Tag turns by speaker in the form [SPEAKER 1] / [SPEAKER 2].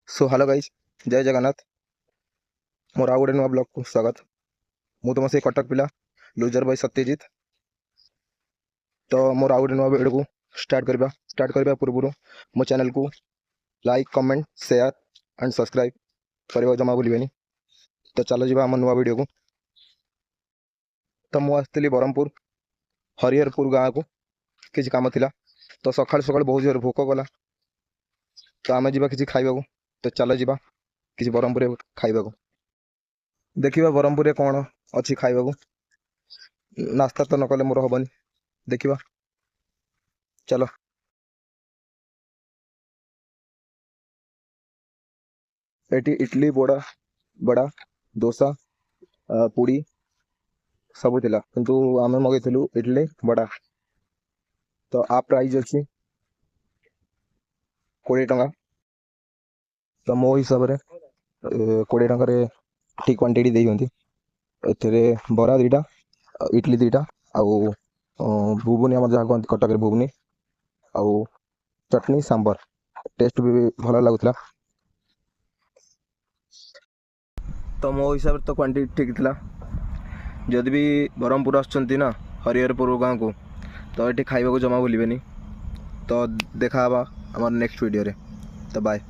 [SPEAKER 1] So hello guys, जय जगन्नाथ। मोर आउ गोटे नुआ ब्लॉग को स्वागत। मु तुम से कटक पिला लुजर बॉय सत्यजित। तो मोर आउ गोटे नुआ वीडियो को स्टार्ट करबा पूर्व मो चैनल को like comment share and subscribe करबा जमा भूलिबेनी। तो चलो जीवा हम नुआ वीडियो को। तो मु आसली ब्रह्मपुर हरिहरपुर गाँव को किसी काम थिला। तो सकाल सकाल बहुत जोर भोक गला। तो आम जा कि खाइबा को। तो चलो जीवा किसी ब्रह्मपुर खाइबा को। देखिबा ब्रह्मपुर कौन अच्छी खाइबा को। नास्ता तो न कले मोर हबनी। देखिबा चलो। एटी इडली बड़ा बड़ा डोसा पूड़ी सब थिला, किंतु आमे मगैथिलु इडली बड़ा। तो आ प्राइस अच्छी 20 टंका। तो मो हिसाब रे 20 टंका रे ठीक क्वांटिटी देई हंती। एथिरे बड़ा दीटा इडली दीटा आउ बुबुनी हमर जहाँ कहते कटक रे बुबुनी आउ चटनी सांबर। टेस्ट भी भल लगुला। तो मो हिसाब तो क्वांटिटी ठीक थिला। जदि भी ब्रह्मपुर आसुचंती ना हरिहरपुर गाँव को, तो ये खाइबा को जमा भूलिबेनी। तो देखा हवा हमार नेक्स्ट वीडियो रे। तो बाय।